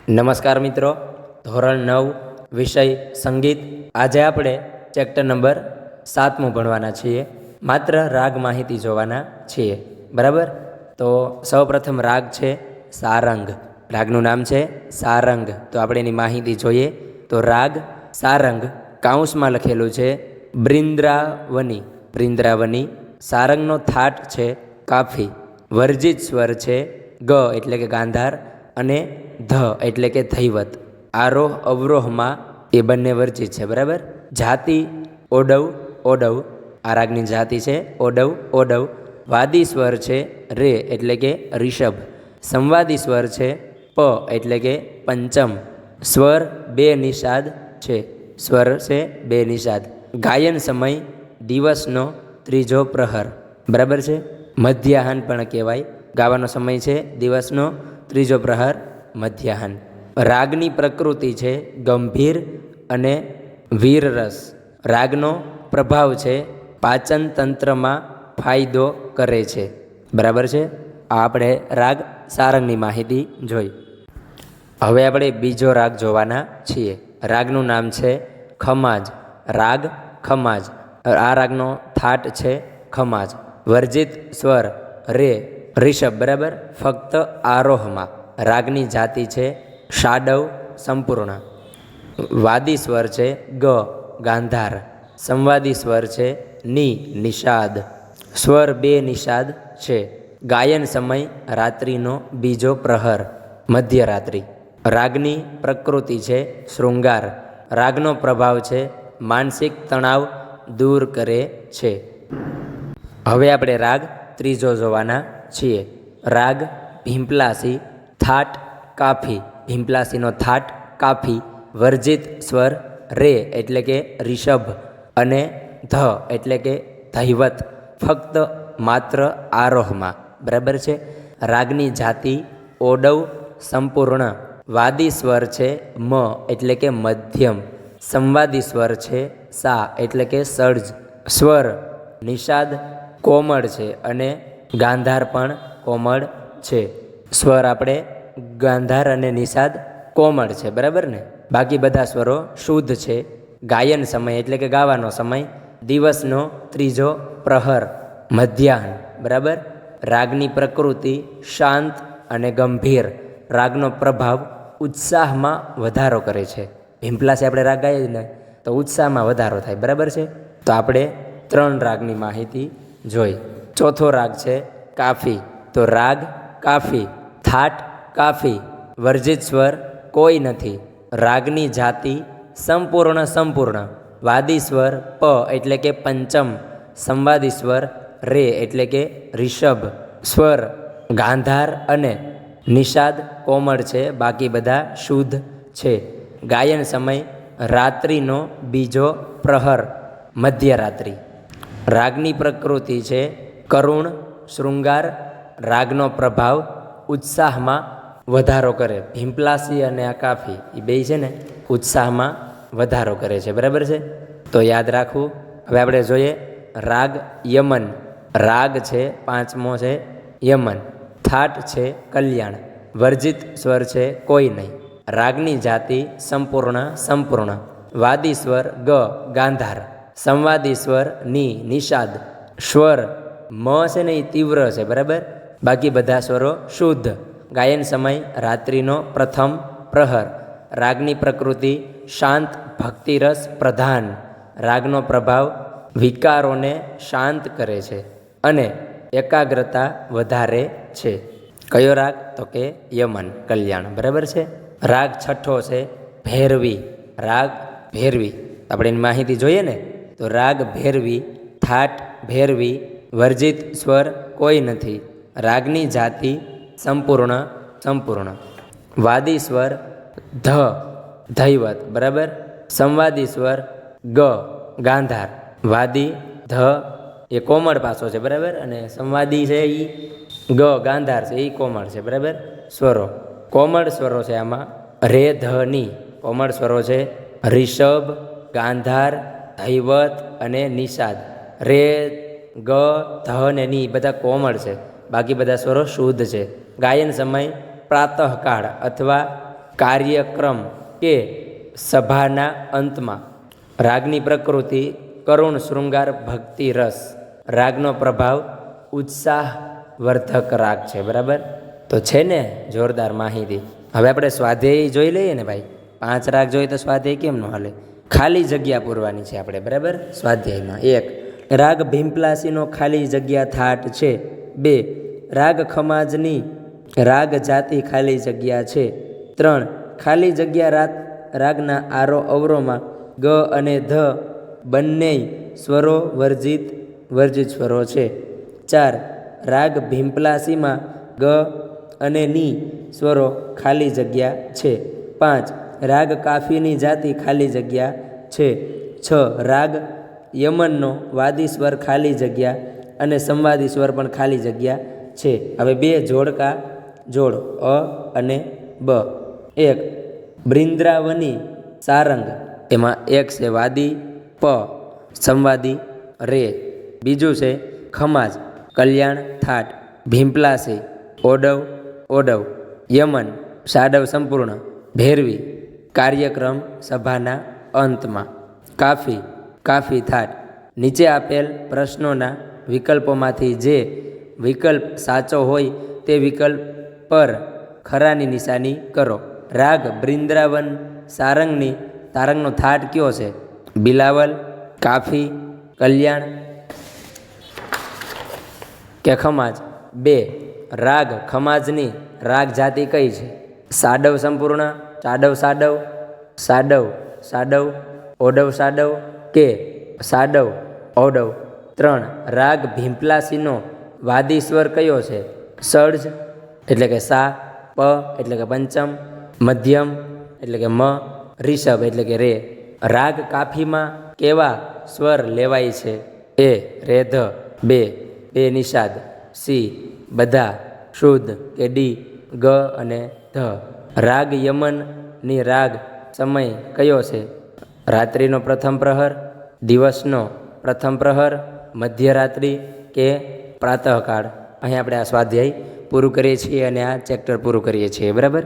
નમસ્કાર મિત્રો, ધોરણ 9 વિષય સંગીત. આજે આપણે ચેપ્ટર નંબર 7 ભણવાના છીએ. માત્ર રાગ માહિતી જોવાના છીએ, બરાબર. તો સૌપ્રથમ રાગ છે સારંગ. રાગનું નામ છે સારંગ. તો આપણે એની માહિતી જોઈએ તો રાગ સારંગ કાઉન્સમાં લખેલું છે બ્રિંદ્રાવની. બ્રિંદ્રાવની. સારંગનો થાટ છે કાફી. વર્જિત સ્વર છે ગ એટલે કે ગાંધાર અને ધ એટલે કે ધૈવત. આરોહ અવરોહમાં એ બંને વર્જિત છે, બરાબર. જાતિ ઓડવ. ઓડવ આ રાગની જાતિ છે ઓડવ. ઓડવ. વાદી સ્વર છે રે એટલે કે રિષભ. સંવાદી સ્વર છે પ એટલે કે પંચમ. સ્વર બે નિષાદ છે. સ્વર છે બે નિષાદ. ગાયન સમય દિવસનો ત્રીજો પ્રહર, બરાબર છે. મધ્યાહન પણ કહેવાય. ગાવાનો સમય છે દિવસનો ત્રીજો પ્રહર, મધ્યાહન. રાગની પ્રકૃતિ છે ગંભીર અને વીરરસ. રાગનો પ્રભાવ છે પાચન તંત્રમાં ફાયદો કરે છે, બરાબર છે. આ આપણે રાગ સારંગની માહિતી જોઈ. હવે આપણે બીજો રાગ જોવાના છીએ. રાગનું નામ છે ખમાજ. રાગ ખમાજ. આ રાગનો થાટ છે ખમાજ. વર્જિત સ્વર રે રિષભ, બરાબર. ફક્ત આરોહમાં. રાગની જાતિ છે ષાડવ સંપૂર્ણ. વાદી સ્વર છે ગ ગાંધાર. સંવાદી સ્વર છે ની નિષાદ. સ્વર બે નિષાદ છે. ગાયન સમય રાત્રિનો બીજો પ્રહર, મધ્યરાત્રિ. રાગની પ્રકૃતિ છે શૃંગાર. રાગનો પ્રભાવ છે માનસિક તણાવ દૂર કરે છે. હવે આપણે રાગ ત્રીજો જોવાના છીએ. રાગ ભીંપલાસી. થાટ કાફી. ભીંપલાસીનો થાટ કાફી. વર્જિત સ્વર રે એટલે કે રિષભ અને ધ એટલે કે ધૈવત. ફક્ત માત્ર આરોહમાં, બરાબર છે. રાગની જાતિ ઓડવ સંપૂર્ણ. વાદી સ્વર છે મ એટલે કે મધ્યમ. સંવાદી સ્વર છે સા એટલે કે સર્જ. સ્વર નિષાદ કોમળ છે અને ગાંધાર પણ કોમળ છે. સ્વર આપણે ગાંધાર અને નિષાદ કોમળ છે, બરાબર ને. બાકી બધા સ્વરો શુદ્ધ છે. ગાયન સમય એટલે કે ગાવાનો સમય દિવસનો ત્રીજો પ્રહર, મધ્યાહન, બરાબર. રાગની પ્રકૃતિ શાંત અને ગંભીર. રાગનો પ્રભાવ ઉત્સાહમાં વધારો કરે છે. ભીંપલાસી આપણે રાગ ગાઈએ ને તો ઉત્સાહમાં વધારો થાય, બરાબર છે. તો આપણે 3 રાગની માહિતી જોઈ. ચોથો રાગ છે કાફી. તો રાગ કાફી. થાટ કાફી. વર્જિત સ્વર કોઈ નથી. રાગની જાતિ સંપૂર્ણ. સંપૂર્ણ. વાદી સ્વર પ એટલે કે પંચમ. સંવાદી સ્વર રે એટલે કે રિષભ. સ્વર ગાંધાર અને નિષાદ કોમળ છે. બાકી બધા શુદ્ધ છે. ગાયન સમય રાત્રિનો બીજો પ્રહર, મધ્યરાત્રિ. રાગની પ્રકૃતિ છે કરુણ શૃંગાર. રાગનો પ્રભાવ ઉત્સાહમાં વધારો કરે. ભીંપલાસી અને આ કાફી એ બે છે ને ઉત્સાહમાં વધારો કરે છે, બરાબર છે. તો યાદ રાખવું. હવે આપણે જોઈએ રાગ યમન. રાગ છે પાંચમો છે યમન. થાટ છે કલ્યાણ. વર્જિત સ્વર છે કોઈ નહીં. રાગની જાતિ સંપૂર્ણ. સંપૂર્ણ. વાદી સ્વર ગ ગાંધાર. સંવાદી સ્વર ની નિષાદ. સ્વર મ છે ને એ તીવ્ર છે, બરાબર. બાકી બધા સ્વરો શુદ્ધ. ગાયન સમય રાત્રિનો પ્રથમ પ્રહર. રાગની પ્રકૃતિ શાંત ભક્તિરસ પ્રધાન. રાગનો પ્રભાવ વિકારોને શાંત કરે છે અને એકાગ્રતા વધારે છે. કયો રાગ? તો કે યમન, કલ્યાણ, બરાબર છે. રાગ છઠ્ઠો છે ભૈરવી. રાગ ભૈરવી આપણે એની માહિતી જોઈએ ને તો રાગ ભૈરવી. થાટ ભૈરવી. વર્જિત સ્વર કોઈ નથી. રાગની જાતિ સંપૂર્ણ. સંપૂર્ણ. વાદી સ્વર ધ ધૈવત, બરાબર. સંવાદી સ્વર ગ ગાંધાર. વાદી ધ એ કોમળ પાસો છે, બરાબર. અને સંવાદી છે એ ગ ગાંધાર છે એ કોમળ છે, બરાબર. સ્વરો કોમળ સ્વરો છે આમાં રે ધ ની. કોમળ સ્વરો છે રિષભ, ગાંધાર, ધૈવત અને નિષાદ. રે ગ ધ ને ની બધા કોમળ છે. બાકી બધા સ્વરો શુદ્ધ છે. ગાયન સમય પ્રાતઃકાળ અથવા કાર્યક્રમ કે સભાના અંતમાં. રાગની પ્રકૃતિ કરુણ શૃંગાર ભક્તિ રસ. રાગનો પ્રભાવ ઉત્સાહવર્ધક રાગ છે. બરાબર, તો છે ને જોરદાર માહિતી. હવે આપણે સ્વાધ્યાય જોઈ લઈએ ને ભાઈ. 5 રાગ જોઈએ તો સ્વાધ્યાય કેમ ન હાલે? ખાલી જગ્યા પૂરવાની છે આપણે. બરાબર, સ્વાધ્યાયમાં 1 રાગ ભીમપ્લાસીનો ખાલી જગ્યા થાટ છે. 2 રાગ ખમાજની રાગ જાતિ ખાલી જગ્યા છે. 3 ખાલી જગ્યા રાગના આરો અવરોમાં ગ અને ધ બંનેય સ્વરો વર્જિત સ્વરો છે. 4 રાગ ભીમપ્લાસીમાં ગ અને ની સ્વરો ખાલી જગ્યા છે. 5 રાગ કાફીની જાતિ ખાલી જગ્યા છે. 6 રાગ યમનનો વાદી સ્વર ખાલી જગ્યા અને સંવાદી સ્વર પણ ખાલી જગ્યા છે. હવે 2 જોડકા જોડ અ અને બ. 1 બ્રિંદ્રાવની સારંગ, એમાં 1 છે વાદી પ, સંવાદી રે. બીજું છે ખમાજ, કલ્યાણ થાટ, ભીમપ્લાસી ઓડવ, યમન સાડવ સંપૂર્ણ, ભૈરવી કાર્યક્રમ સભાના અંતમાં, કાફી થાટ. નીચે આપેલ પ્રશ્નોના વિકલ્પોમાંથી જે વિકલ્પ સાચો હોય તે વિકલ્પ પર ખરાની નિશાની કરો. રાગ બ્રિંદ્રાવન તારંગનો થાટ કયો છે? બિલાવલ, કાફી, કલ્યાણ કે ખમાજ? 2 રાગ ખમાજની રાગ જાતિ કઈ છે? સાડવ સંપૂર્ણ, સાડવ, ઓડવ કે સાડવ ઓડવ? 3 રાગ ભીમપ્લાસીનો વાદી સ્વર કયો છે? સડજ એટલે કે સા, પ એટલે કે પંચમ, મધ્યમ એટલે કે મ, રિષભ એટલે કે રે. રાગ કાફીમાં કેવા સ્વર લેવાય છે? એ રેધ, 2 નિષાદ, સી બધા, શુદ્ધ કે ડી ગ અને ધ. રાગ યમનની રાગ સમય કયો છે? રાત્રિનો પ્રથમ પ્રહર, દિવસનો પ્રથમ પ્રહર, મધ્યરાત્રિ કે પ્રાતઃકાળ? અહીં આપણે આ સ્વાધ્યાય પૂરું કરીએ છીએ અને આ ચેપ્ટર પૂરું કરીએ છીએ. બરાબર.